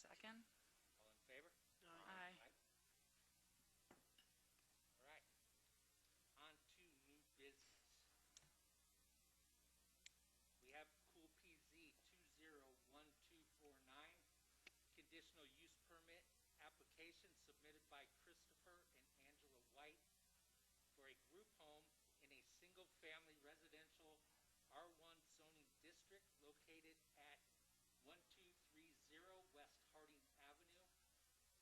Second. All in favor? Aye. All right. On to new business. We have Cool PZ 201249, conditional use permit application submitted by Christopher and Angela White for a group home in a single-family residential R1 zoning district located at 1230 West Harding Avenue,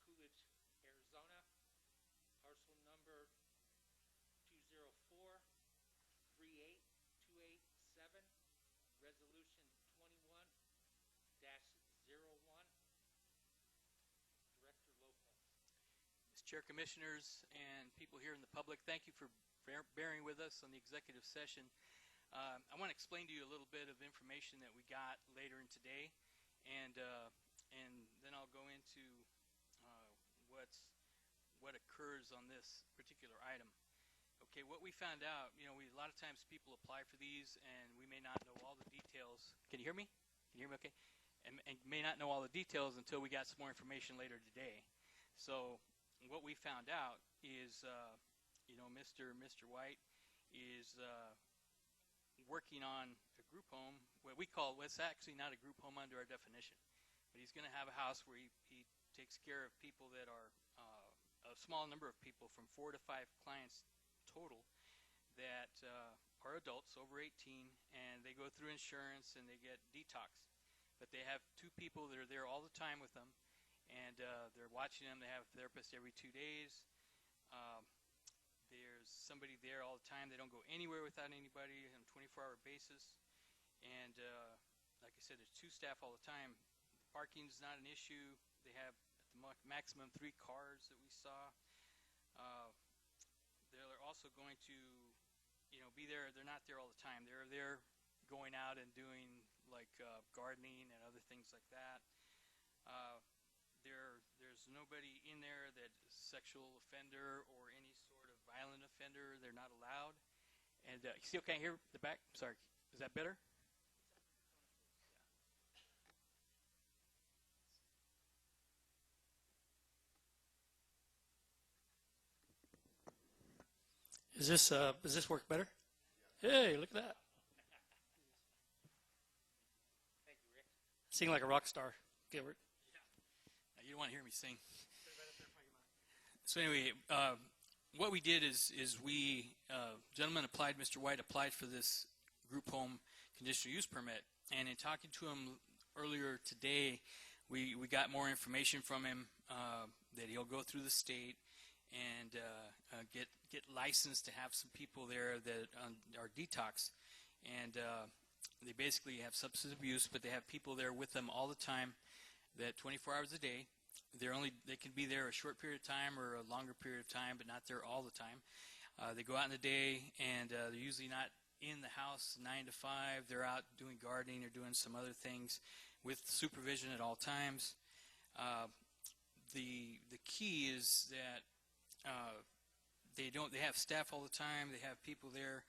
Coolidge, Arizona. Parcel number 204-38287, resolution 21-01. Director Lopez. Mr. Chair, Commissioners, and people here in the public, thank you for bearing with us on the executive session. I want to explain to you a little bit of information that we got later in today, and then I'll go into what occurs on this particular item. Okay, what we found out, a lot of times people apply for these, and we may not know all the details. Can you hear me? Can you hear me okay? And may not know all the details until we got some more information later today. So what we found out is, Mr. White is working on a group home, what we call, well, it's actually not a group home under our definition, but he's going to have a house where he takes care of people that are, a small number of people, from 4 to 5 clients total, that are adults over 18, and they go through insurance and they get detox. But they have 2 people that are there all the time with them, and they're watching them. They have a therapist every 2 days. There's somebody there all the time. They don't go anywhere without anybody on a 24-hour basis. And like I said, there's 2 staff all the time. The parking's not an issue. They have at the maximum 3 cars that we saw. They're also going to, be there. They're not there all the time. They're there going out and doing like gardening and other things like that. There's nobody in there that is a sexual offender or any sort of violent offender. They're not allowed. And you still can't hear the back? Sorry. Is that better? Does this work better? Hey, look at that. Thank you, Rick. Sing like a rock star, Gilbert. Yeah. You don't want to hear me sing. So anyway, what we did is we, gentleman applied, Mr. White applied for this group home conditional use permit. And in talking to him earlier today, we got more information from him that he'll go through the state and get licensed to have some people there that are detox, and they basically have substance abuse, but they have people there with them all the time, that 24 hours a day. They can be there a short period of time or a longer period of time, but not there all the time. They go out in the day, and they're usually not in the house 9 to 5. They're out doing gardening or doing some other things with supervision at all times. The key is that they have staff all the time. They have people there,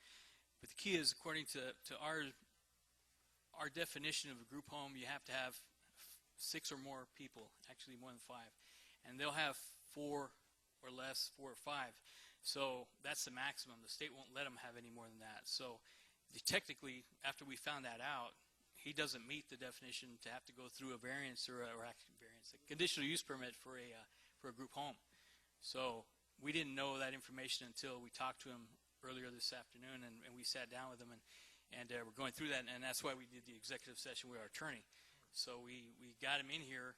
but the key is, according to our definition of a group home, you have to have 6 or more people, actually more than 5, and they'll have 4 or less, 4 or 5. So that's the maximum. The state won't let them have any more than that. So technically, after we found that out, he doesn't meet the definition to have to go through a variance or a conditional use permit for a group home. So we didn't know that information until we talked to him earlier this afternoon, and we sat down with him, and we're going through that, and that's why we did the executive session with our attorney. So we got him in here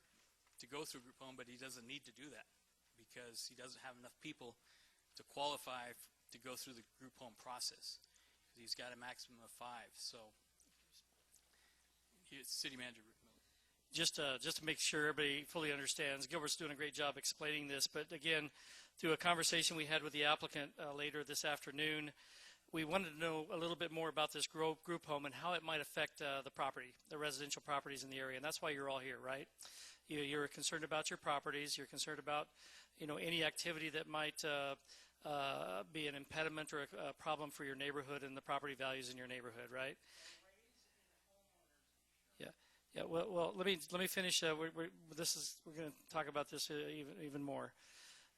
to go through a group home, but he doesn't need to do that because he doesn't have enough people to qualify to go through the group home process. He's got a maximum of 5. So, City Manager Rick Miller. Just to make sure everybody fully understands, Gilbert's doing a great job explaining this, but again, through a conversation we had with the applicant later this afternoon, we wanted to know a little bit more about this group home and how it might affect the property, the residential properties in the area, and that's why you're all here, right? You're concerned about your properties. You're concerned about, any activity that might be an impediment or a problem for your neighborhood and the property values in your neighborhood, right? Yeah, well, let me finish. We're going to talk about this even more.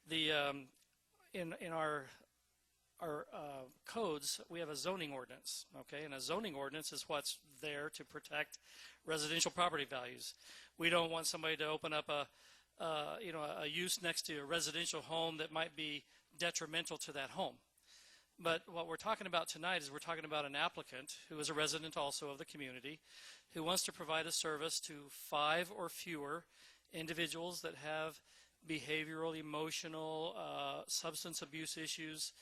The in our codes, we have a zoning ordinance. Okay, and a zoning ordinance is what's there to protect residential property values. We don't want somebody to open up a use next to a residential home that might be detrimental to that home. But what we're talking about tonight is we're talking about an applicant who is a resident also of the community who wants to provide a service to 5 or fewer individuals that have behavioral, emotional, substance abuse issues.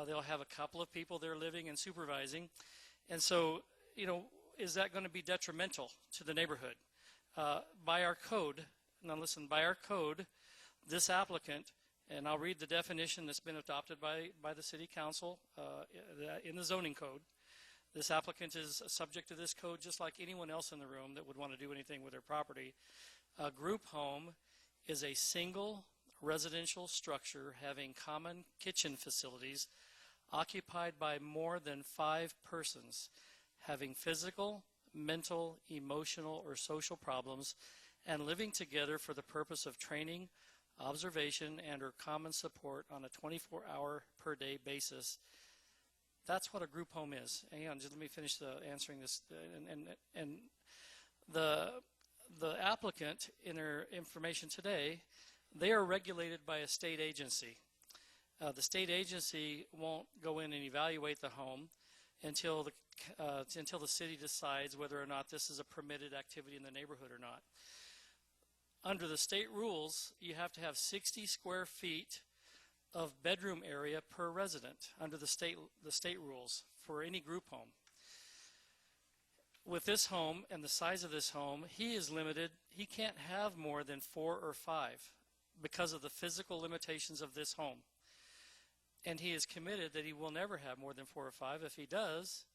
They'll have a couple of people they're living and supervising. And so, is that going to be detrimental to the neighborhood? By our code, now listen, by our code, this applicant, and I'll read the definition that's been adopted by the City Council in the zoning code. This applicant is subject to this code just like anyone else in the room that would want to do anything with their property. A group home is a single residential structure having common kitchen facilities occupied by more than 5 persons having physical, mental, emotional, or social problems and living together for the purpose of training, observation, and or common support on a 24-hour per day basis. That's what a group home is. Hang on, just let me finish answering this. And the applicant in their information today, they are regulated by a state agency. The state agency won't go in and evaluate the home until the city decides whether or not this is a permitted activity in the neighborhood or not. Under the state rules, you have to have 60 square feet of bedroom area per resident under the state rules for any group home. With this home and the size of this home, he is limited. He can't have more than 4 or 5 because of the physical limitations of this home. And he is committed that he will never have more than 4 or 5. If he does,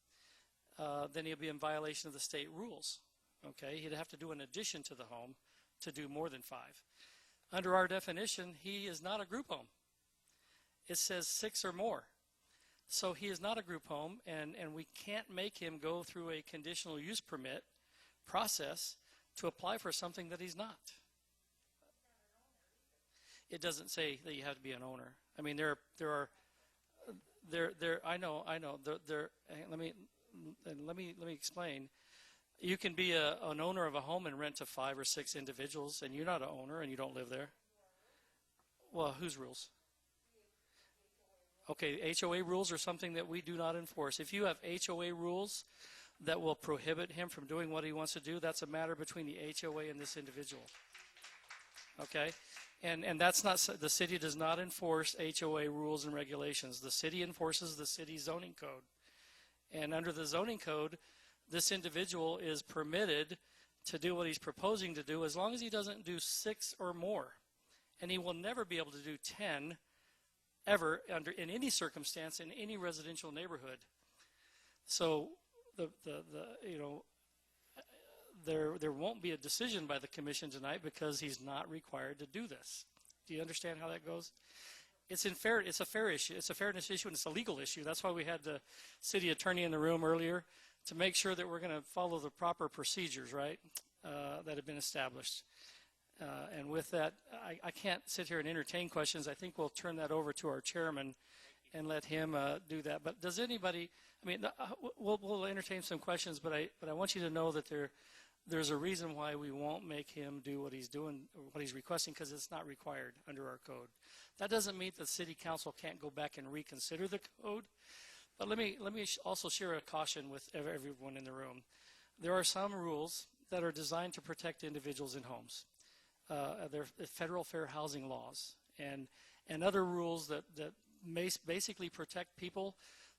then he'll be in violation of the state rules. Okay, he'd have to do an addition to the home to do more than 5. Under our definition, he is not a group home. It says 6 or more. So he is not a group home, and we can't make him go through a conditional use permit process to apply for something that he's not. It doesn't say that you have to be an owner. I mean, there are I know. Let me explain. You can be an owner of a home and rent to 5 or 6 individuals, and you're not an owner and you don't live there. Well, whose rules? Okay, HOA rules are something that we do not enforce. If you have HOA rules that will prohibit him from doing what he wants to do, that's a matter between the HOA and this individual. Okay? And that's not, the city does not enforce HOA rules and regulations. The city enforces the city zoning code. And under the zoning code, this individual is permitted to do what he's proposing to do as long as he doesn't do 6 or more. And he will never be able to do 10 ever in any circumstance in any residential neighborhood. So there won't be a decision by the commission tonight because he's not required to do this. Do you understand how that goes? It's a fair issue. It's a fairness issue, and it's a legal issue. That's why we had the city attorney in the room earlier to make sure that we're going to follow the proper procedures, right, that have been established. And with that, I can't sit here and entertain questions. I think we'll turn that over to our chairman and let him do that. But does anybody? I mean, we'll entertain some questions, but I want you to know that there's a reason why we won't make him do what he's doing, what he's requesting, because it's not required under our code. That doesn't mean the city council can't go back and reconsider the code. But let me also share a caution with everyone in the room. There are some rules that are designed to protect individuals in homes. They're federal fair housing laws and other rules that basically protect people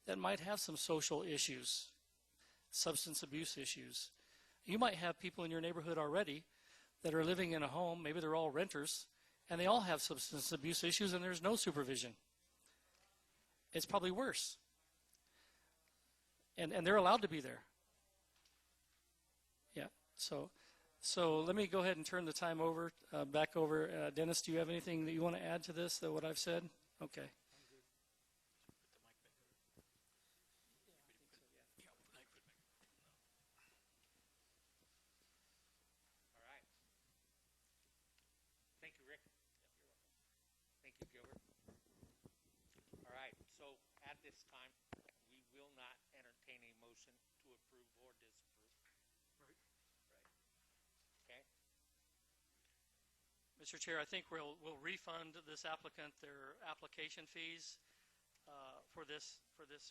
that might have some social issues, substance abuse issues. You might have people in your neighborhood already that are living in a home, maybe they're all renters, and they all have substance abuse issues and there's no supervision. It's probably worse. And they're allowed to be there. Yeah, so let me go ahead and turn the time back over. Dennis, do you have anything that you want to add to this, what I've said? Okay. you, Gilbert. All right, so at this time, we will not entertain a motion to approve or disapprove. Right. Okay? Mr. Chair, I think we'll refund this applicant their application fees for this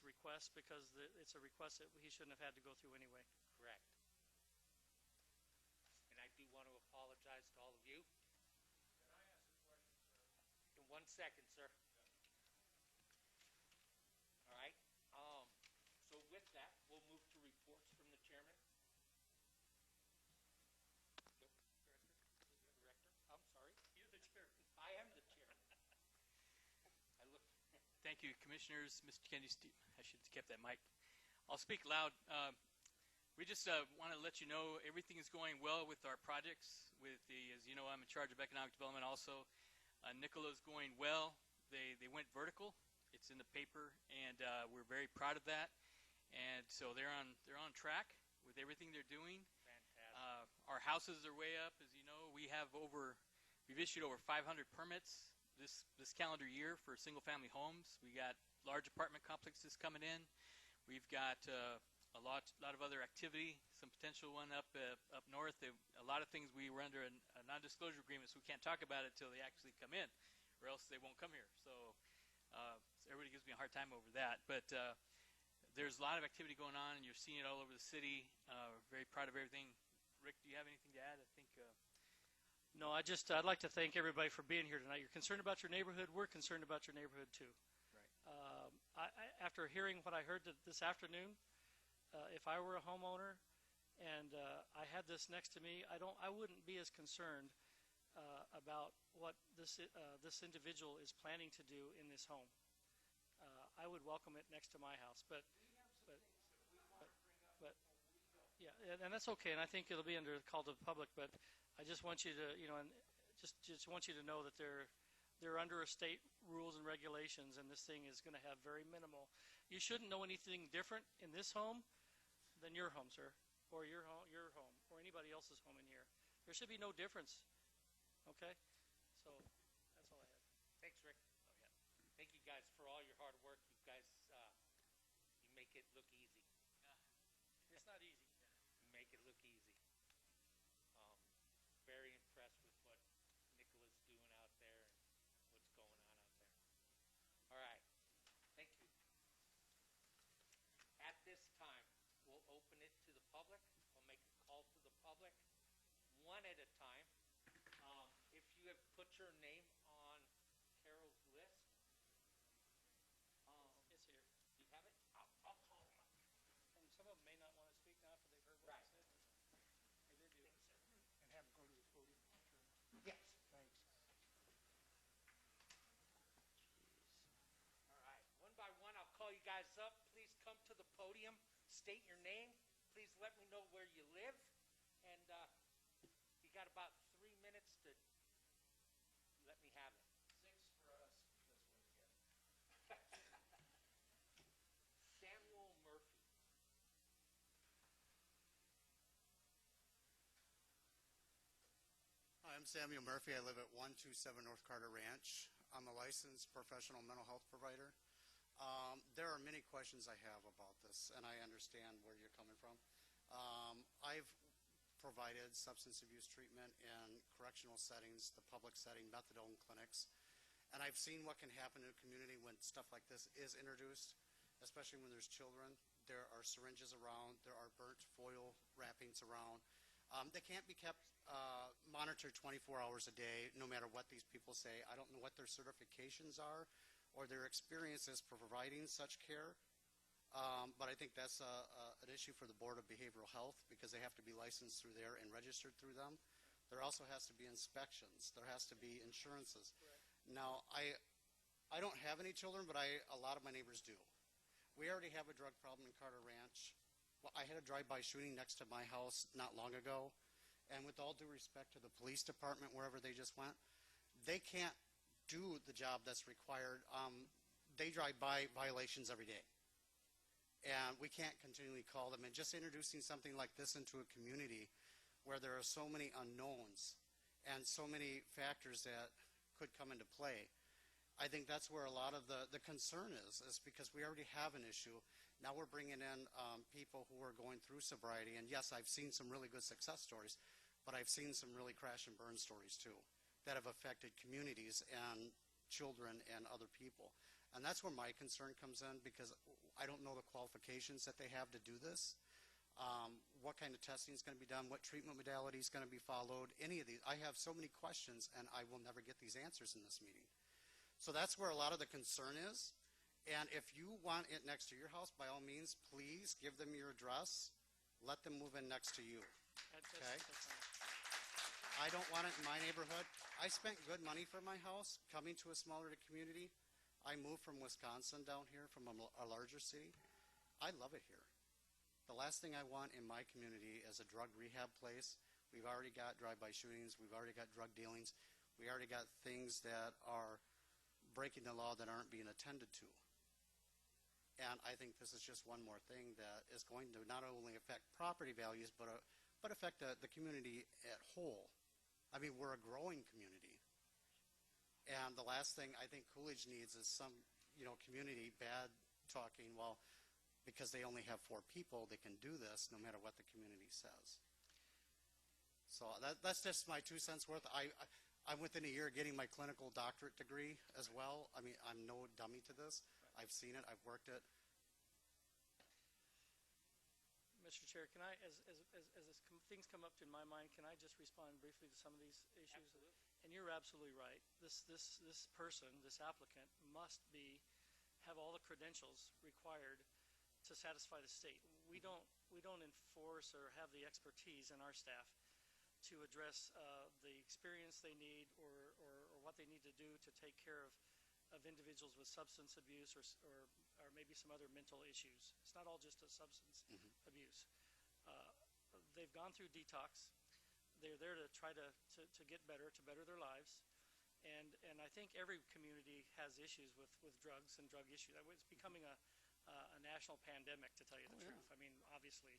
request because it's a request that he shouldn't have had to go through anyway. Correct. And I do want to apologize to all of you. Can I ask a question, sir? In 1 second, sir. All right. So with that, we'll move to reports from the chairman. Nope. Director? I'm sorry. You're the chair. I am the chairman. I look. Thank you, Commissioners. Mr. Kennedy, I should have kept that mic. I'll speak loud. We just want to let you know everything is going well with our projects. As you know, I'm in charge of economic development also. Nicola's going well. They went vertical. It's in the paper, and we're very proud of that. And so they're on track with everything they're doing. Fantastic. Our houses are way up, as you know. We've issued over 500 permits this calendar year for single-family homes. We got large apartment complexes coming in. We've got a lot of other activity, some potential one up north. A lot of things we were under a non-disclosure agreement, so we can't talk about it until they actually come in, or else they won't come here. So everybody gives me a hard time over that. But there's a lot of activity going on, and you're seeing it all over the city. Very proud of everything. Rick, do you have anything to add? I think. No, I'd like to thank everybody for being here tonight. You're concerned about your neighborhood. We're concerned about your neighborhood too. Right. After hearing what I heard this afternoon, if I were a homeowner and I had this next to me, I wouldn't be as concerned about what this individual is planning to do in this home. I would welcome it next to my house, but yeah, and that's okay. And I think it'll be under the call to the public. But I just want you to, and just want you to know that they're under state rules and regulations, and this thing is going to have very minimal. You shouldn't know anything different in this home than your home, sir, or your home, or anybody else's home in here. There should be no difference. Okay, so that's all I have. Thanks, Rick. Thank you guys for all your hard work. You guys, you make it look easy. It's not easy. You make it look easy. Very impressed with what Nicola's doing out there and what's going on out there. All right. Thank you. At this time, we'll open it to the public. We'll make a call to the public one at a time. If you have put your name on Carol's list, It's here. you have it? I'll call them up. And some of them may not want to speak now after they've heard what I said. Maybe they do. And have him go to the podium, Chairman. Yes. Thanks. All right. One by one, I'll call you guys up. Please come to the podium. State your name. Please let me know where you live. And you got about 3 minutes to let me have it. 6 for us, this one again. Samuel Murphy. Hi, I'm Samuel Murphy. I live at 127 North Carter Ranch. I'm a licensed professional mental health provider. There are many questions I have about this, and I understand where you're coming from. I've provided substance abuse treatment in correctional settings, the public setting, methadone clinics, and I've seen what can happen in a community when stuff like this is introduced, especially when there's children. There are syringes around. There are burnt foil wrappings around. They can't be kept monitored 24 hours a day, no matter what these people say. I don't know what their certifications are or their experiences for providing such care, but I think that's an issue for the Board of Behavioral Health because they have to be licensed through there and registered through them. There also has to be inspections. There has to be insurances. Now, I don't have any children, but a lot of my neighbors do. We already have a drug problem in Carter Ranch. Well, I had a drive-by shooting next to my house not long ago, and with all due respect to the police department, wherever they just went, they can't do the job that's required. They drive by violations every day, and we can't continually call them. And just introducing something like this into a community where there are so many unknowns and so many factors that could come into play, I think that's where a lot of the concern is because we already have an issue. Now we're bringing in people who are going through sobriety, and yes, I've seen some really good success stories, but I've seen some really crash and burn stories too that have affected communities and children and other people. And that's where my concern comes in because I don't know the qualifications that they have to do this. What kind of testing is going to be done, what treatment modality is going to be followed, any of these. I have so many questions, and I will never get these answers in this meeting. So that's where a lot of the concern is. And if you want it next to your house, by all means, please give them your address. Let them move in next to you. Okay? I don't want it in my neighborhood. I spent good money for my house coming to a smaller community. I moved from Wisconsin down here, from a larger city. I love it here. The last thing I want in my community is a drug rehab place. We've already got drive-by shootings. We've already got drug dealings. We already got things that are breaking the law that aren't being attended to. And I think this is just one more thing that is going to not only affect property values, but affect the community at whole. I mean, we're a growing community. And the last thing I think Coolidge needs is some, community bad talking. Well, because they only have 4 people, they can do this no matter what the community says. So that's just my 2 cents worth. I'm within a year of getting my clinical doctorate degree as well. I mean, I'm no dummy to this. I've seen it. I've worked it. Mr. Chair, can I, as things come up in my mind, can I just respond briefly to some of these issues? Absolutely. And you're absolutely right. This person, this applicant, must have all the credentials required to satisfy the state. We don't enforce or have the expertise in our staff to address the experience they need or what they need to do to take care of individuals with substance abuse or maybe some other mental issues. It's not all just a substance abuse. They've gone through detox. They're there to try to get better, to better their lives. And I think every community has issues with drugs and drug issues. It's becoming a national pandemic, to tell you the truth. I mean, obviously,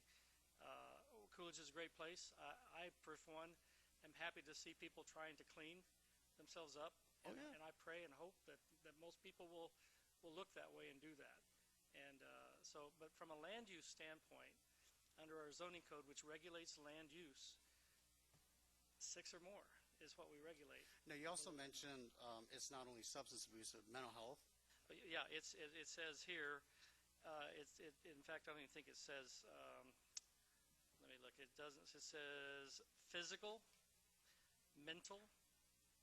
Coolidge is a great place. I, for one, am happy to see people trying to clean themselves up. And I pray and hope that most people will look that way and do that. And but from a land use standpoint, under our zoning code, which regulates land use, 6 or more is what we regulate. Now, you also mentioned it's not only substance abuse, but mental health. Yeah, it says here, in fact, I don't even think it says, let me look, it doesn't, it says physical, mental,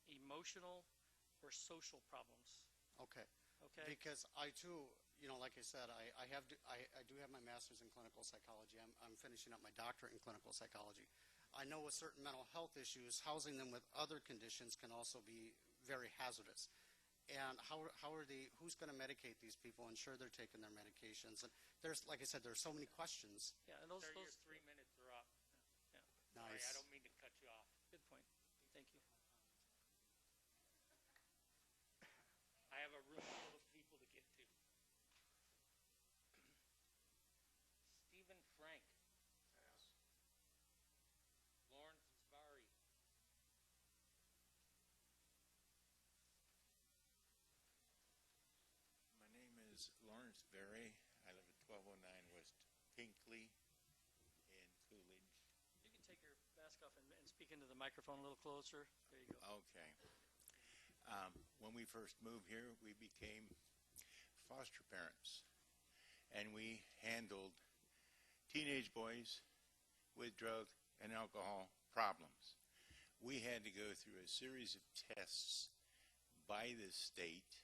emotional, or social problems. Okay. Okay. Because I too, like I said, I do have my master's in clinical psychology. I'm finishing up my doctorate in clinical psychology. I know with certain mental health issues, housing them with other conditions can also be very hazardous. And who's going to medicate these people, ensure they're taking their medications? And there's, like I said, there's so many questions. Yeah, and Sir, your 3 minutes are up. Yeah. Sorry, Nice. I don't mean to cut you off. Good point. Thank you. I have a room full of people to get to. Stephen Frank. Pass. Lawrence Zvari. My name is Lawrence Berry. I live at 1209 West Pinkley in Coolidge. You can take your mask off and speak into the microphone a little closer. There you go. Okay. When we first moved here, we became foster parents, and we handled teenage boys with drug and alcohol problems. We had to go through a series of tests by the state,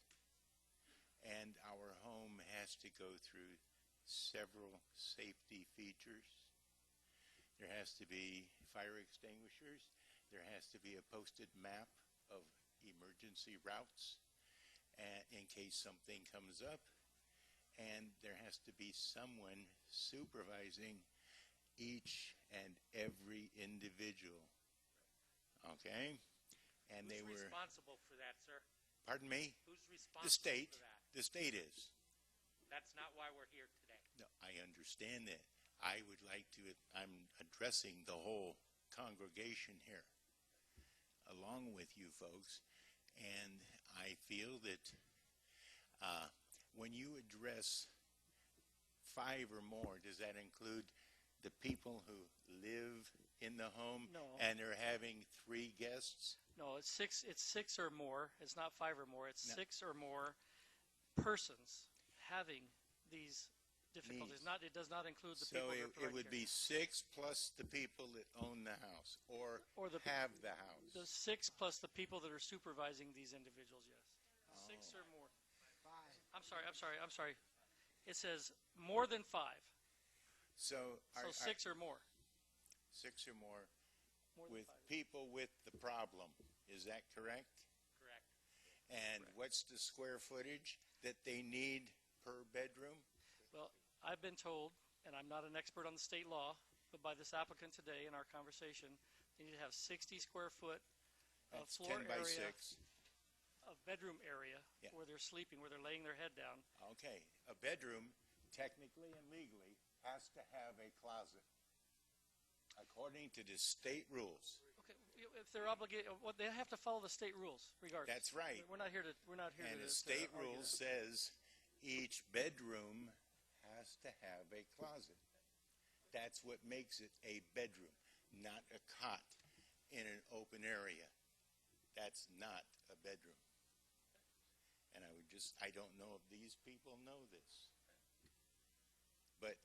and our home has to go through several safety features. There has to be fire extinguishers. There has to be a posted map of emergency routes in case something comes up. And there has to be someone supervising each and every individual. Okay? And Who's they were... responsible for that, sir? Pardon me? Who's responsible The state. for that? The state is. That's not why we're here today. No, I understand that. I would like to, I'm addressing the whole congregation here, along with you folks, and I feel that when you address 5 or more, does that include the people who live in the home No. and they're having 3 guests? No, it's six. It's 6 or more. It's not 5 or more. It's No. 6 or more persons having these difficulties. Needs. It does not include the So people. that are it would be 6 plus the people that own the house or the have the house. the 6 plus the people that are supervising these individuals. Yes, 6 or more. I'm sorry. It says more than 5. So, So 6 or more. 6 or more More than with 5. people with the problem. Is that correct? Correct. And what's the square footage that they need per bedroom? Well, I've been told, and I'm not an expert on the state law, but by this applicant today in our conversation, they need to have 60 square foot That's floor 10 by area 6. of bedroom area Yeah. where they're sleeping, where they're laying their head down. Okay, a bedroom, technically and legally, has to have a closet, according to the state rules. Okay, if they're obligated, they have to follow the state rules regardless. That's right. We're not here to. And to the state argue rule that. says each bedroom has to have a closet. That's what makes it a bedroom, not a cot in an open area. That's not a bedroom. And I don't know if these people know this. But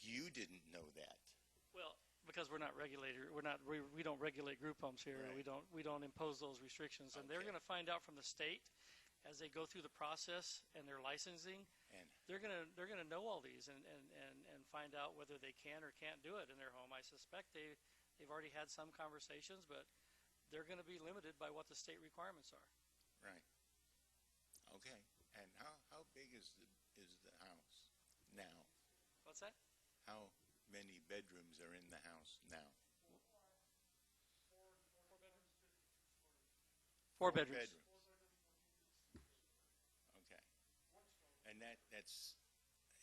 you didn't know that. Well, because we're not regulator, we don't regulate group homes here. Right. We don't impose those restrictions, and they're Okay. going to find out from the state as they go through the process and their licensing. And They're gonna know all these and find out whether they can or can't do it in their home. I suspect they've already had some conversations, but they're going to be limited by what the state requirements are. right. Okay. And how big is the house now? What's that? How many bedrooms are in the house now? 4 bedrooms. Okay. And that's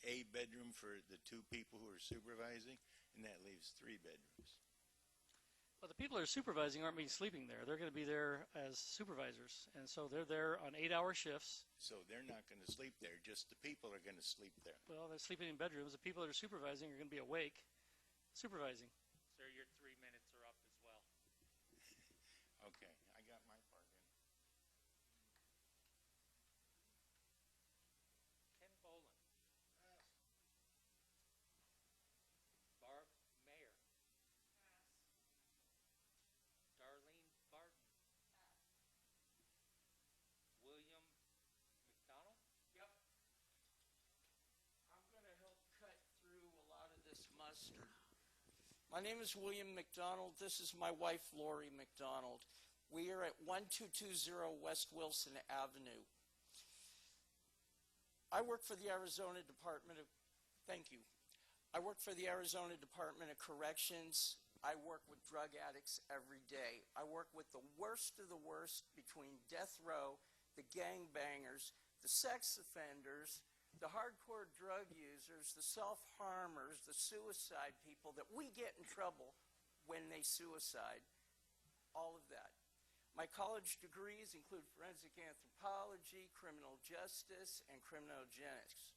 a bedroom for the 2 people who are supervising, and that leaves 3 bedrooms. Well, the people that are supervising aren't being sleeping there. They're going to be there as supervisors, and so they're there on 8-hour shifts. So they're not going to sleep there. Just the people are going to sleep there. Well, they're sleeping in bedrooms. The people that are supervising are going to be awake, supervising. Sir, your 3 minutes are up as well. Okay, I got my part in. Ken Boland. Barb Mayer. Darlene Barton. William McDonald. Yep. I'm going to help cut through a lot of this mustard. My name is William McDonald. This is my wife, Lori McDonald. We are at 1220 West Wilson Avenue. I work for the Arizona Department of, thank you. I work for the Arizona Department of Corrections. I work with drug addicts every day. I work with the worst of the worst between death row, the gangbangers, the sex offenders, the hardcore drug users, the self-harmers, the suicide people that we get in trouble when they suicide, all of that. My college degrees include forensic anthropology, criminal justice, and criminogenics.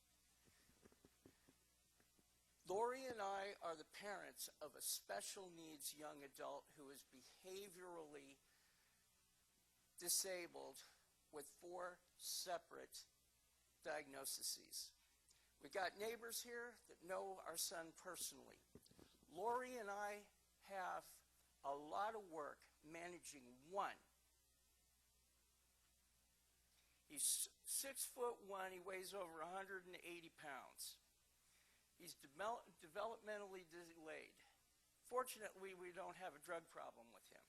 Lori and I are the parents of a special needs young adult who is behaviorally disabled with 4 separate diagnoses. We've got neighbors here that know our son personally. Lori and I have a lot of work managing one. He's 6'1", he weighs over 180 pounds. He's developmentally delayed. Fortunately, we don't have a drug problem with him.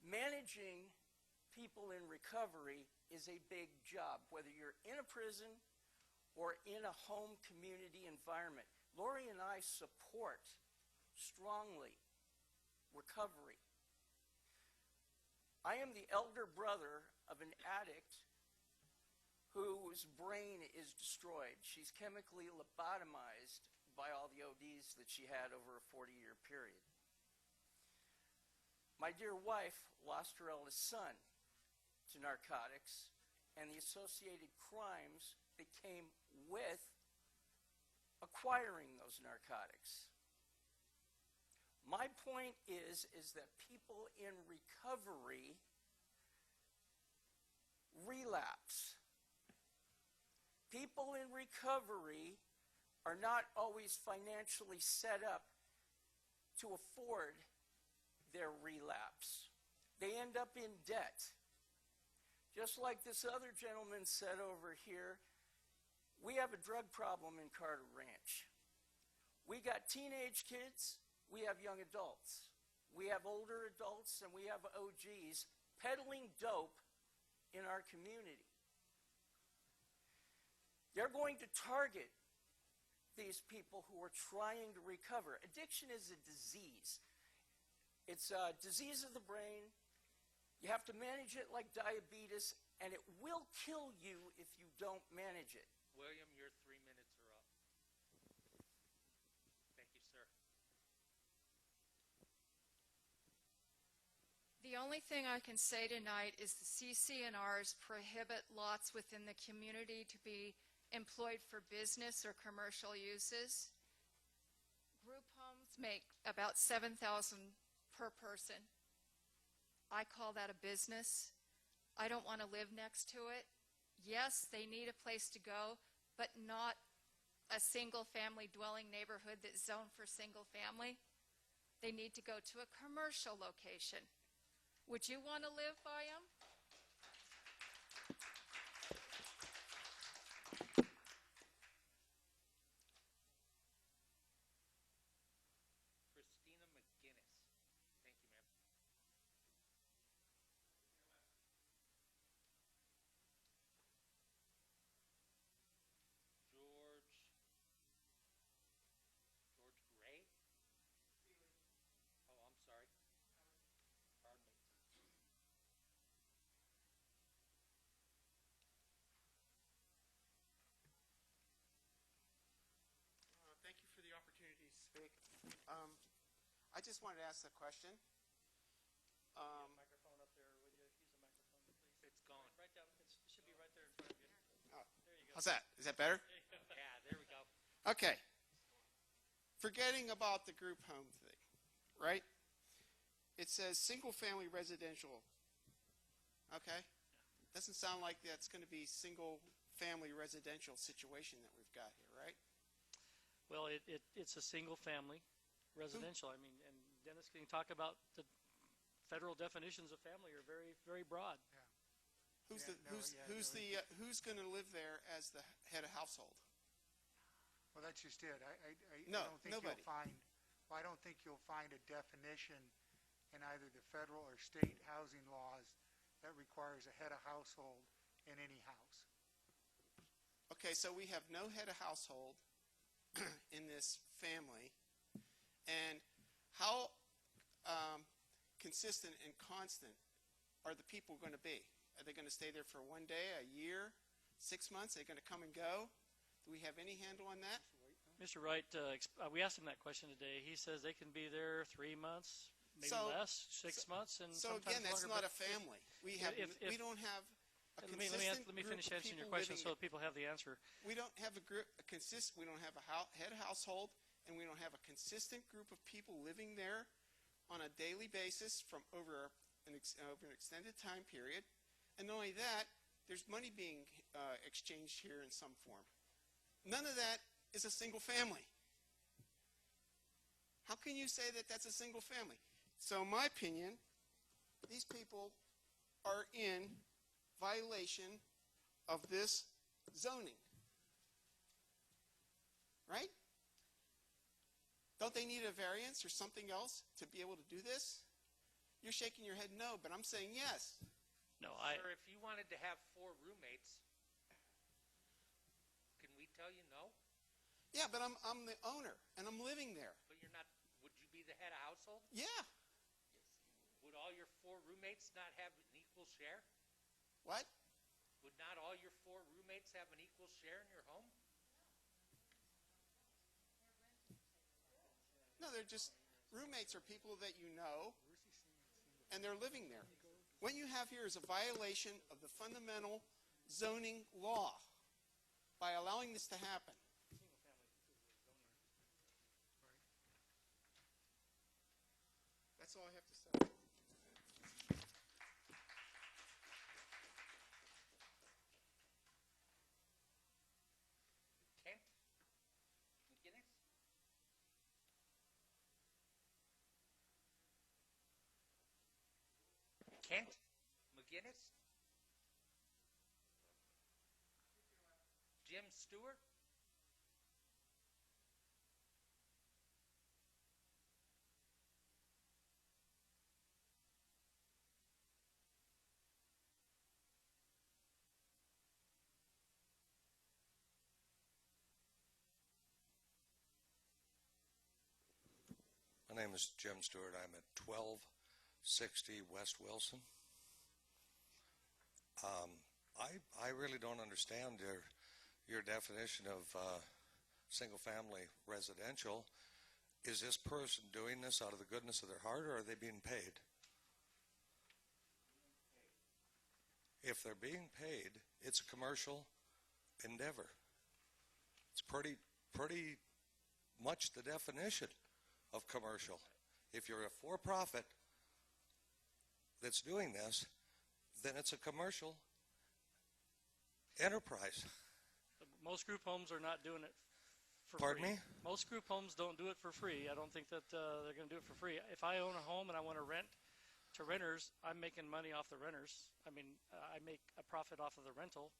Managing people in recovery is a big job, whether you're in a prison or in a home community environment. Lori and I support strongly recovery. I am the elder brother of an addict whose brain is destroyed. She's chemically lobotomized by all the ODs that she had over a 40-year period. My dear wife lost her eldest son to narcotics and the associated crimes that came with acquiring those narcotics. My point is that people in recovery relapse. People in recovery are not always financially set up to afford their relapse. They end up in debt. Just like this other gentleman said over here, we have a drug problem in Carter Ranch. We got teenage kids, we have young adults. We have older adults, and we have OGs peddling dope in our community. They're going to target these people who are trying to recover. Addiction is a disease. It's a disease of the brain. You have to manage it like diabetes, and it will kill you if you don't manage it. William, your 3 minutes are up. Thank you, sir. The only thing I can say tonight is the CC&Rs prohibit lots within the community to be employed for business or commercial uses. Group homes make about $7,000 per person. I call that a business. I don't want to live next to it. Yes, they need a place to go, but not a single-family dwelling neighborhood that's zoned for single family. They need to go to a commercial location. Would you want to live by them? Christina McGinnis. Thank you, ma'am. George Gray? Oh, I'm sorry. Pardon me. Thank you for the opportunity to speak. I just wanted to ask a question. Microphone up there with you. Use the microphone, please. It's gone. Right down. It should be right there in front of you. There you go. How's that? Is that better? Yeah, there we go. Okay. Forgetting about the group home thing, right? It says single-family residential. Okay? Doesn't sound like that's going to be single-family residential situation that we've got here, right? Well, it's a single-family residential. I mean, and Dennis can talk about the federal definitions of family are very, very broad. Who's going to live there as the head of household? Well, that's just it. No, I don't think nobody. I don't think you'll find a definition in either the federal or state housing laws that requires a head of household in any house. Okay, so we have no head of household in this family, and how consistent and constant are the people going to be? Are they going to stay there for 1 day, a year, 6 months? Are they going to come and go? Do we have any handle on that? Mr. Wright, we asked him that question today. He says they can be there 3 months, maybe So- less, 6 months, and So sometimes again, that's longer. not a family. We don't have a Let me consistent let me group finish of answering your people question living so that people have the answer. We don't have we don't have a head household, and we don't have a consistent group of people living there on a daily basis from over an extended time period. And not only that, there's money being exchanged here in some form. None of that is a single family. How can you say that that's a single family? So in my opinion, these people are in violation of this zoning. Right? Don't they need a variance or something else to be able to do this? You're shaking your head no, but I'm saying yes. No, Sir, if you wanted to have 4 roommates, can we tell you no? Yeah, but I'm the owner, and I'm living there. But you're not, would you be the head of household? Yeah. Would all your 4 roommates not have an equal share? What? Would not all your 4 roommates have an equal share in your home? No, they're just roommates are people that you know, and they're living there. What you have here is a violation of the fundamental zoning law by allowing this to happen. That's all I have to say. Kent McGinnis? Kent McGinnis? Jim Stewart? My name is Jim Stewart. I'm at 1260 West Wilson. I really don't understand your definition of single-family residential. Is this person doing this out of the goodness of their heart, or are they being paid? If they're being paid, it's a commercial endeavor. It's pretty much the definition of commercial. If you're a for-profit that's doing this, then it's a commercial enterprise. Most group homes are not doing it for Pardon free. me? Most group homes don't do it for free. I don't think that they're going to do it for free. If I own a home and I want to rent to renters, I'm making money off the renters. I mean, I make a profit off of the rental.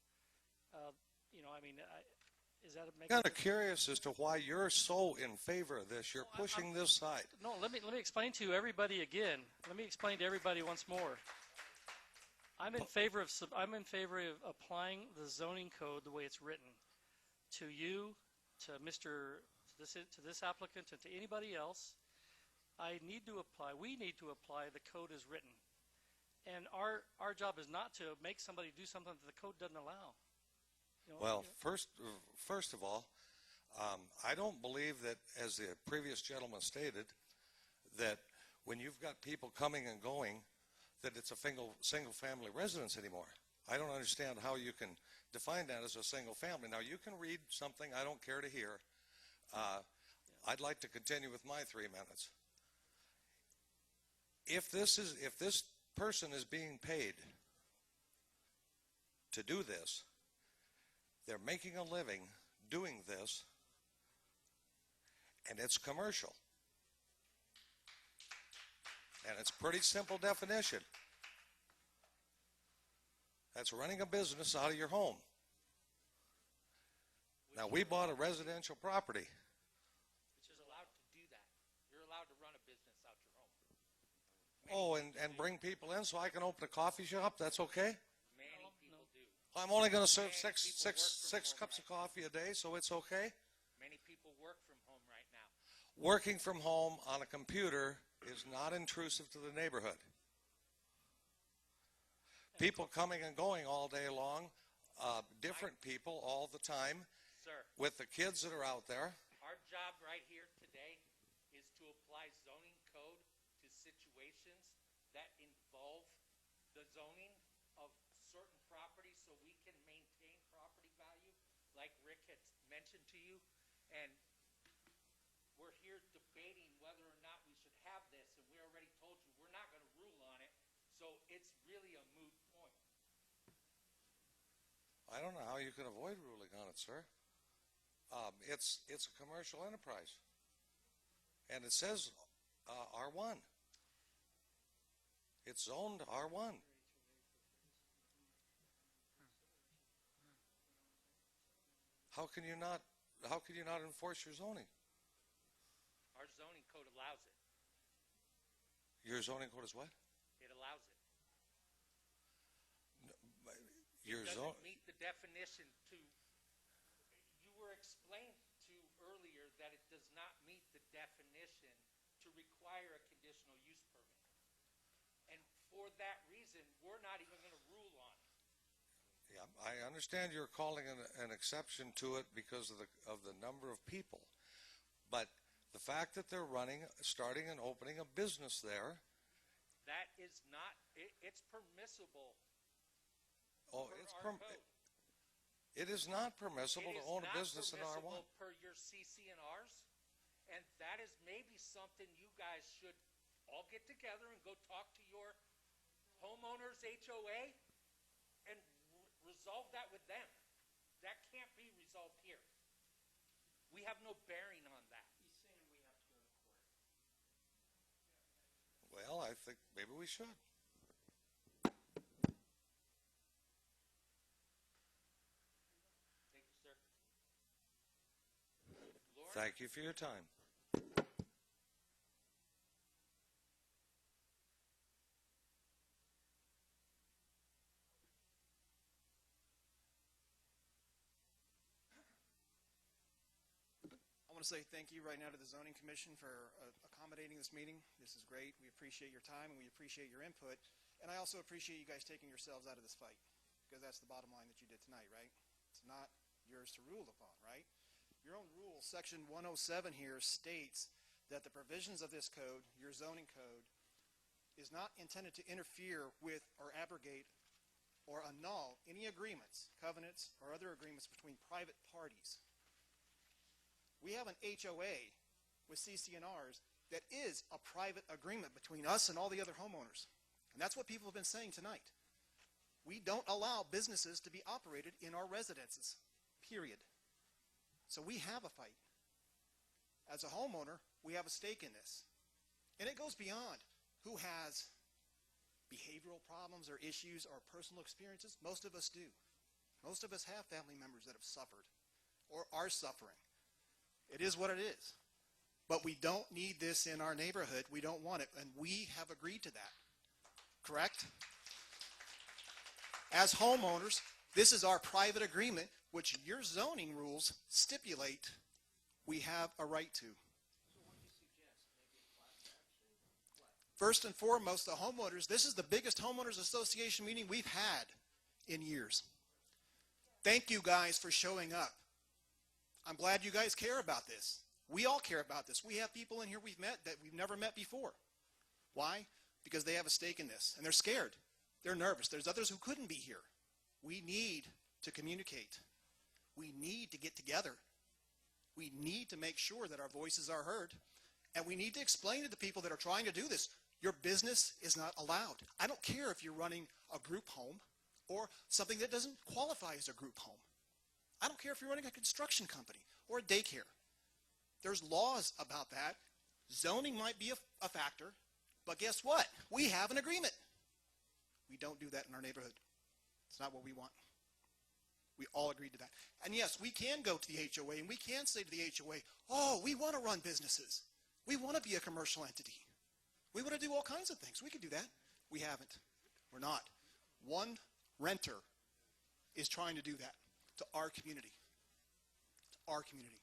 Is that a make? I'm kind of curious as to why you're so in favor of this. You're pushing this side. No, let me explain to everybody again. Let me explain to everybody once more. I'm in favor of applying the zoning code the way it's written to you, to this applicant, and to anybody else. We need to apply the code as written. And our job is not to make somebody do something that the code doesn't allow. Well, first of all, I don't believe that, as the previous gentleman stated, that when you've got people coming and going, that it's a single-family residence anymore. I don't understand how you can define that as a single family. Now, you can read something I don't care to hear. I'd like to continue with my 3 minutes. If this person is being paid to do this, they're making a living doing this, and it's commercial. And it's a pretty simple definition. That's running a business out of your home. Now, we bought a residential property. Which is allowed to do that. You're allowed to run a business out your home. Oh, and bring people in so I can open a coffee shop? That's okay? Many people do. I'm only going to serve Many people work six from cups home of coffee a day, so it's okay? Many people work from home right now. Working from home on a computer is not intrusive to the neighborhood. People coming and going all day long, different people all the time, Sir, with the kids that are out there. our job right here today is to apply zoning code to situations that involve the zoning of certain properties so we can maintain property value, like Rick had mentioned to you. And we're here debating whether or not we should have this, and we already told you we're not going to rule on it, so it's really a moot point. I don't know how you can avoid ruling on it, sir. It's a commercial enterprise, and it says R1. It's zoned R1. How can you not enforce your zoning? Our zoning code allows it. Your zoning code is what? It allows it. Your It zone. doesn't meet the definition to, you were explained to earlier that it does not meet the definition to require a conditional use permit. And for that reason, we're not even going to rule on it. Yeah, I understand you're calling an exception to it because of the number of people, but the fact that they're starting and opening a business there That is not, it's permissible Oh, per it's our code. it is not permissible It to is own a not business in R1. permissible per your CCNRs, and that is maybe something you guys should all get together and go talk to your homeowners HOA and resolve that with them. That can't be resolved here. We have no bearing on that. Well, I think maybe we should. Thank you, sir. Lauren? Thank you for your time. I want to say thank you right now to the Zoning Commission for accommodating this meeting. This is great. We appreciate your time and we appreciate your input. And I also appreciate you guys taking yourselves out of this fight, because that's the bottom line that you did tonight, right? It's not yours to rule upon, right? Your own rule, section 107 here, states that the provisions of this code, your zoning code, is not intended to interfere with or abrogate or annul any agreements, covenants, or other agreements between private parties. We have an HOA with CCNRs that is a private agreement between us and all the other homeowners. And that's what people have been saying tonight. We don't allow businesses to be operated in our residences, period. So we have a fight. As a homeowner, we have a stake in this. And it goes beyond who has behavioral problems or issues or personal experiences. Most of us do. Most of us have family members that have suffered or are suffering. It is what it is. But we don't need this in our neighborhood. We don't want it. And we have agreed to that. Correct? As homeowners, this is our private agreement, which your zoning rules stipulate we have a right to. First and foremost, the homeowners, this is the biggest homeowners association meeting we've had in years. Thank you guys for showing up. I'm glad you guys care about this. We all care about this. We have people in here we've met that we've never met before. Why? Because they have a stake in this, and they're scared. They're nervous. There's others who couldn't be here. We need to communicate. We need to get together. We need to make sure that our voices are heard, and we need to explain to the people that are trying to do this, your business is not allowed. I don't care if you're running a group home or something that doesn't qualify as a group home. I don't care if you're running a construction company or a daycare. There's laws about that. Zoning might be a factor, but guess what? We have an agreement. We don't do that in our neighborhood. It's not what we want. We all agreed to that. And yes, we can go to the HOA and we can say to the HOA, oh, we want to run businesses. We want to be a commercial entity. We want to do all kinds of things. We could do that. We haven't. We're not. One renter is trying to do that to our community. To our community.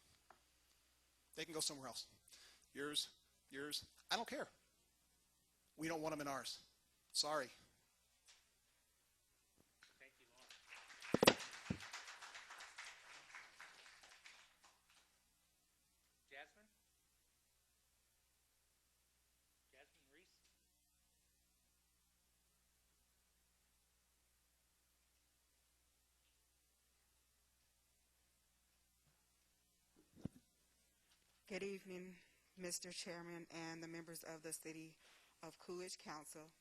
They can go somewhere else. Yours, I don't care. We don't want them in ours. Sorry. Thank you, Lauren. Jasmine? Jasmine Reese? Good evening, Mr. Chairman and the members of the City of Coolidge Council.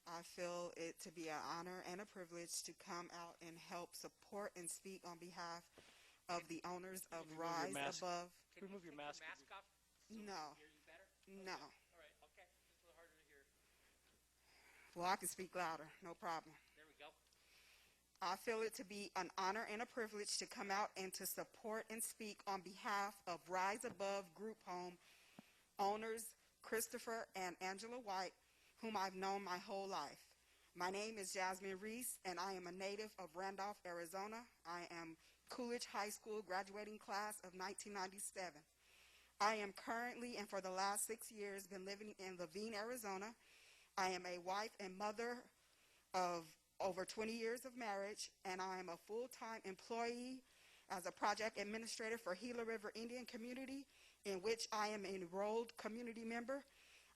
I feel it to be an honor and a privilege to come out and help support and speak on behalf of the owners of Rise Above. Can Remove you your take mask. off? So we No. can hear you better? No. All right, okay. Just a little harder to hear. Well, I can speak louder, no problem. There we go. I feel it to be an honor and a privilege to come out and to support and speak on behalf of Rise Above Group Home owners Christopher and Angela White, whom I've known my whole life. My name is Jasmine Reese, and I am a native of Randolph, Arizona. I am Coolidge High School graduating class of 1997. I am currently, and for the last 6 years, been living in Laveen, Arizona. I am a wife and mother of over 20 years of marriage, and I am a full-time employee as a project administrator for Gila River Indian Community, in which I am an enrolled community member.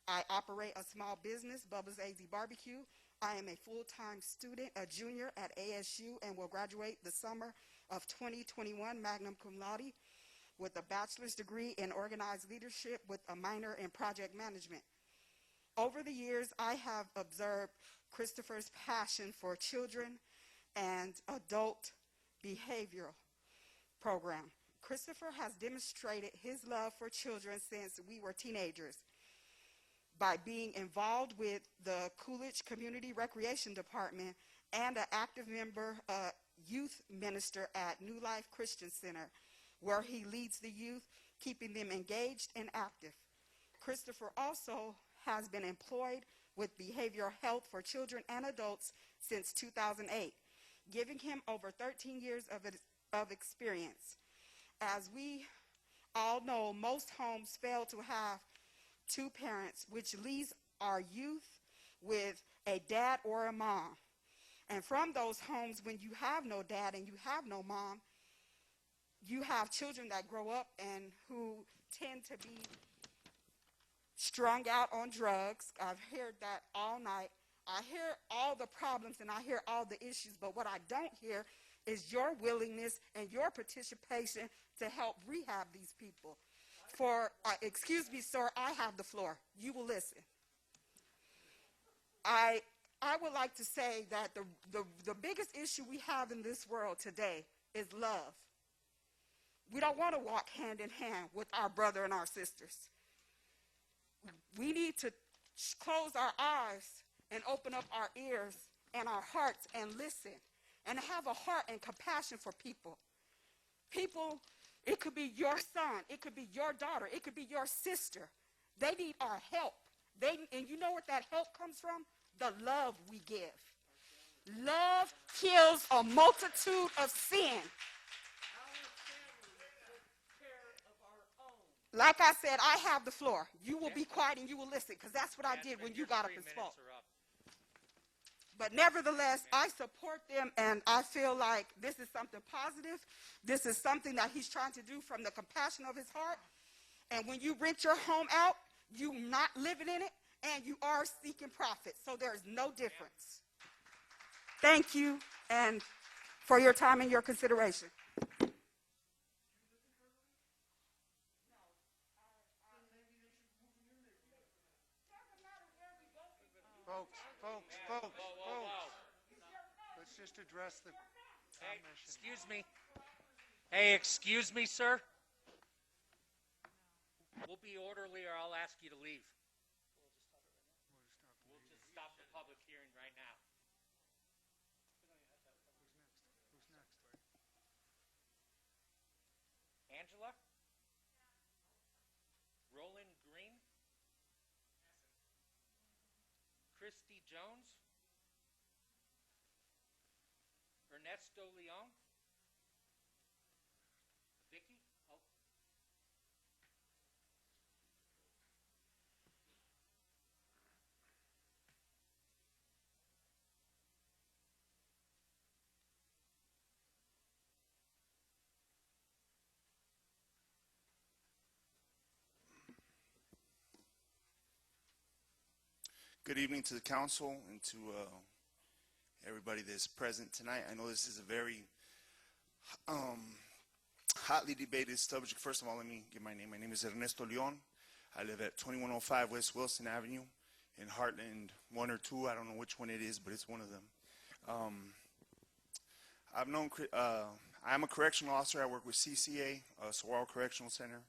I operate a small business, Bubba's AZ Barbecue. I am a full-time student, a junior at ASU, and will graduate the summer of 2021 magna cum laude with a bachelor's degree in organized leadership with a minor in project management. Over the years, I have observed Christopher's passion for children and adult behavioral program. Christopher has demonstrated his love for children since we were teenagers by being involved with the Coolidge Community Recreation Department and an active member, youth minister at New Life Christian Center, where he leads the youth, keeping them engaged and active. Christopher also has been employed with behavioral health for children and adults since 2008, giving him over 13 years of experience. As we all know, most homes fail to have two parents, which leaves our youth with a dad or a mom. And from those homes, when you have no dad and you have no mom, you have children that grow up and who tend to be strung out on drugs. I've heard that all night. I hear all the problems and I hear all the issues, but what I don't hear is your willingness and your participation to help rehab these people. Excuse me, sir, I have the floor. You will listen. I would like to say that the biggest issue we have in this world today is love. We don't want to walk hand in hand with our brother and our sisters. We need to close our eyes and open up our ears and our hearts and listen and have a heart and compassion for people. People, it could be your son, it could be your daughter, it could be your sister. They need our help. And you know what that help comes from? The love we give. Love kills a multitude of sin. Like I said, I have the floor. You will be quiet and you will listen, because that's what I did when you got up and spoke. But nevertheless, I support them, and I feel like this is something positive. This is something that he's trying to do from the compassion of his heart. And when you rent your home out, you're not living in it, and you are seeking profit. So there's no difference. Thank you, and for your time and your consideration. Folks. Let's just address the Hey, mission. excuse me. Hey, excuse me, sir. We'll be orderly or I'll ask you to leave. We'll just stop the public hearing right now. Who's next? Angela? Roland Green? Christy Jones? Ernesto Leon? Vicky? Oh. Good evening to the council and to everybody that's present tonight. I know this is a very hotly debated subject. First of all, let me give my name. My name is Ernesto Leon. I live at 2105 West Wilson Avenue in Heartland 1 or 2. I don't know which one it is, but it's one of them. I'm a correctional officer. I work with CCA, Saguaro Correctional Center,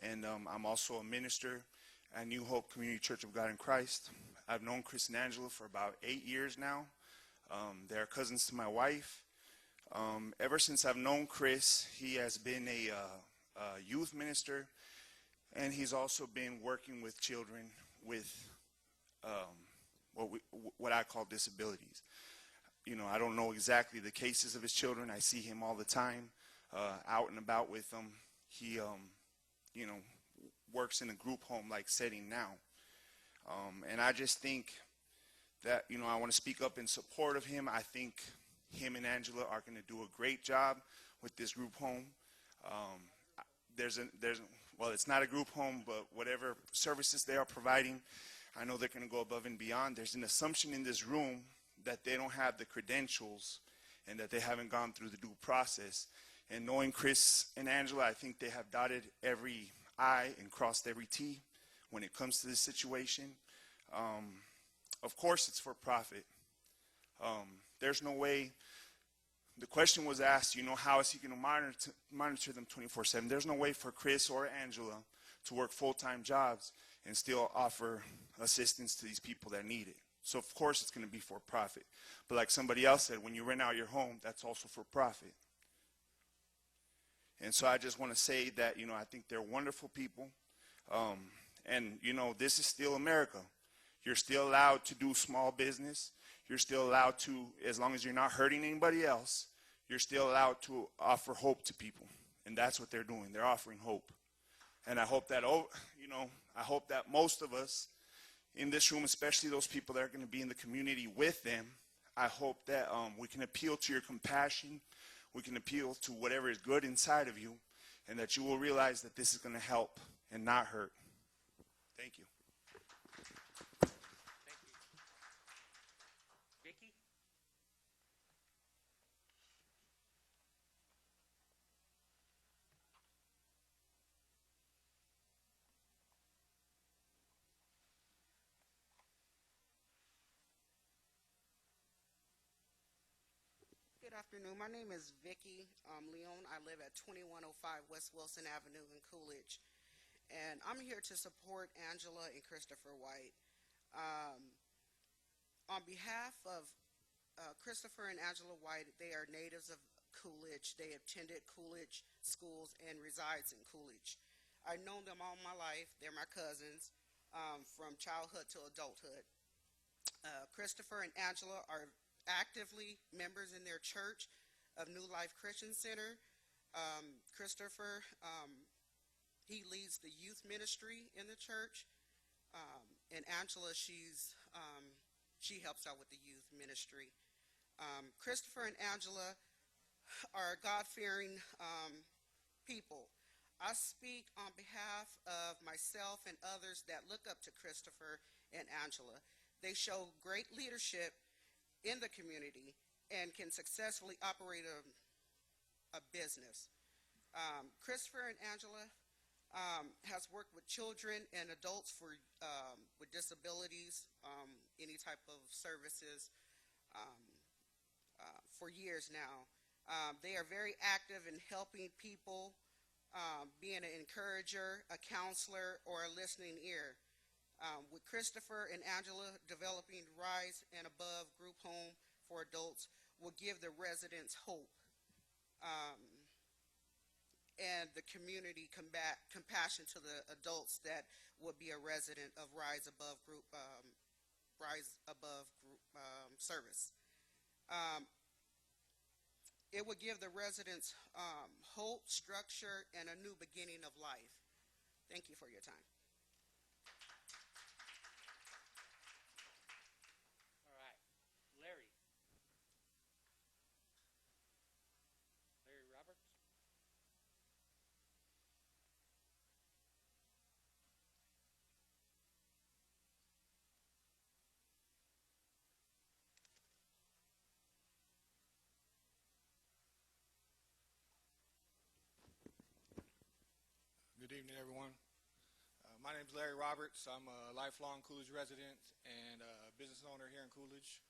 and I'm also a minister at New Hope Community Church of God in Christ. I've known Chris and Angela for about 8 years now. They're cousins to my wife. Ever since I've known Chris, he has been a youth minister, and he's also been working with children with what I call disabilities. You know, I don't know exactly the cases of his children. I see him all the time, out and about with them. He, you know, works in a group home-like setting now. And I just think that, you know, I want to speak up in support of him. I think him and Angela are going to do a great job with this group home. well, it's not a group home, but whatever services they are providing, I know they're going to go above and beyond. There's an assumption in this room that they don't have the credentials and that they haven't gone through the due process. And knowing Chris and Angela, I think they have dotted every I and crossed every T when it comes to this situation. Of course, it's for profit. There's no way. The question was asked, how is he going to monitor them 24/7? There's no way for Chris or Angela to work full-time jobs and still offer assistance to these people that need it. So, of course, it's going to be for profit. But like somebody else said, when you rent out your home, that's also for profit. And so I just want to say that, I think they're wonderful people. And, this is still America. You're still allowed to do small business. You're still allowed to, as long as you're not hurting anybody else, you're still allowed to offer hope to people. And that's what they're doing. They're offering hope. And I hope that, I hope that most of us in this room, especially those people that are going to be in the community with them, I hope that we can appeal to your compassion. We can appeal to whatever is good inside of you, and that you will realize that this is going to help and not hurt. Thank you. Thank you. Vicky? Good afternoon. My name is Vicky Leon. I live at 2105 West Wilson Avenue in Coolidge. And I'm here to support Angela and Christopher White. On behalf of Christopher and Angela White, they are natives of Coolidge. They attended Coolidge schools and resides in Coolidge. I've known them all my life. They're my cousins from childhood to adulthood. Christopher and Angela are actively members in their church of New Life Christian Center. Christopher, he leads the youth ministry in the church, and Angela, she helps out with the youth ministry. Christopher and Angela are God-fearing people. I speak on behalf of myself and others that look up to Christopher and Angela. They show great leadership in the community and can successfully operate a business. Christopher and Angela has worked with children and adults with disabilities, any type of services, for years now. They are very active in helping people, being an encourager, a counselor, or a listening ear. With Christopher and Angela developing Rise and Above group home for adults will give the residents hope, and the community compassion to the adults that would be a resident of Rise Above group service. It would give the residents hope, structure, and a new beginning of life. Thank you for your time. Good evening, everyone. My name is Larry Roberts. I'm a lifelong Coolidge resident and a business owner here in Coolidge.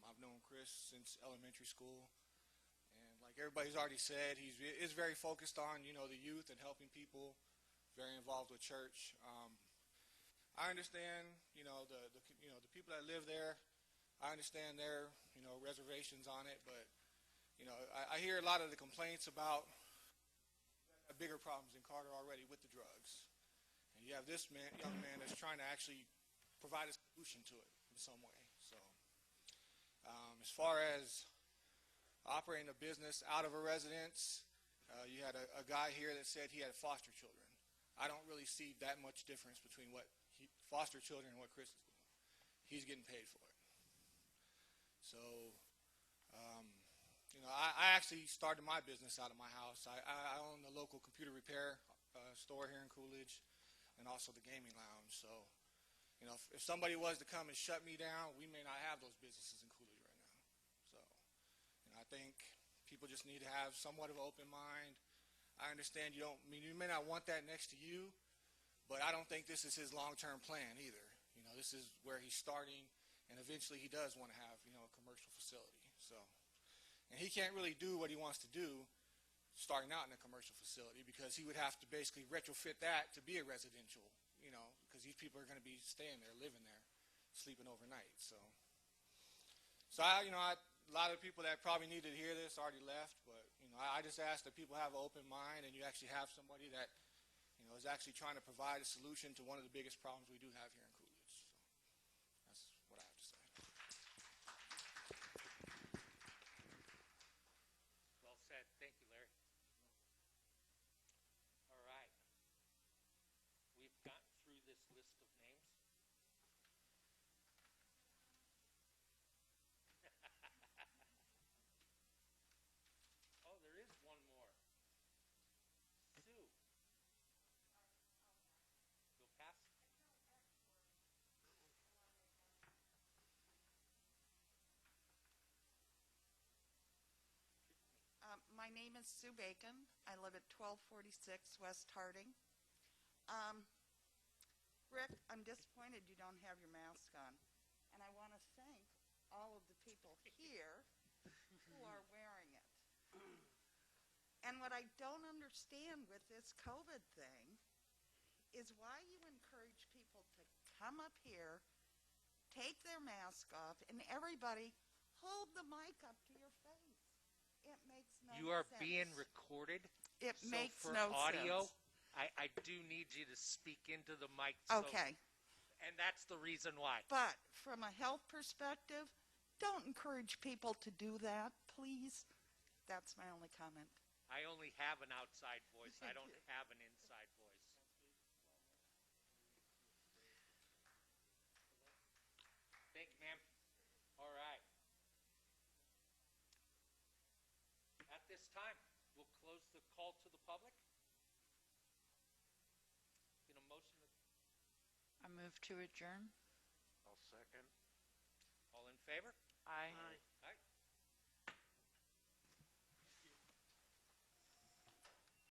I've known Chris since elementary school, and like everybody's already said, he is very focused on the youth and helping people. Very involved with church. I understand the people that live there. I understand their reservations on it, but I hear a lot of the complaints about bigger problems in Carter already with the drugs, and you have this young man that's trying to actually provide a solution to it in some way. So as far as operating a business out of a residence, you had a guy here that said he had foster children. I don't really see that much difference between what foster children and what Chris is doing. He's getting paid for it. So I actually started my business out of my house. I own a local computer repair store here in Coolidge, and also the gaming lounge. So, you know, if somebody was to come and shut me down, we may not have those businesses in Coolidge right now. So, you know, I think people just need to have somewhat of an open mind. I understand you may not want that next to you, but I don't think this is his long-term plan either. You know, this is where he's starting, and eventually he does want to have, you know, a commercial facility. So, and he can't really do what he wants to do starting out in a commercial facility, because he would have to basically retrofit that to be a residential, you know, because these people are going to be staying there, living there, sleeping overnight. So a lot of people that probably needed to hear this already left, but, you know, I just ask that people have an open mind, and you actually have somebody that, you know, is actually trying to provide a solution to one of the biggest problems we do have here in Coolidge. So that's what I have to say. Well said. Thank you, Larry. All right. We've gotten through this list of names. Oh, there is one more. Sue. You'll pass? My name is Sue Bacon. I live at 1246 West Harding. Rick, I'm disappointed you don't have your mask on. And I want to thank all of the people here who are wearing it. And what I don't understand with this COVID thing is why you encourage people to come up here, take their mask off, and everybody hold the mic up to your face. It makes no sense. You are being recorded. It so makes for no audio, sense. I do need you to speak into the mic. Okay. And that's the reason why. But from a health perspective, don't encourage people to do that, please. That's my only comment. I only have an outside voice. I don't have an inside voice. Thank you, ma'am. All right. At this time, we'll close the call to the public. Get a motion. I move to adjourn. I'll second. All in favor? Aye.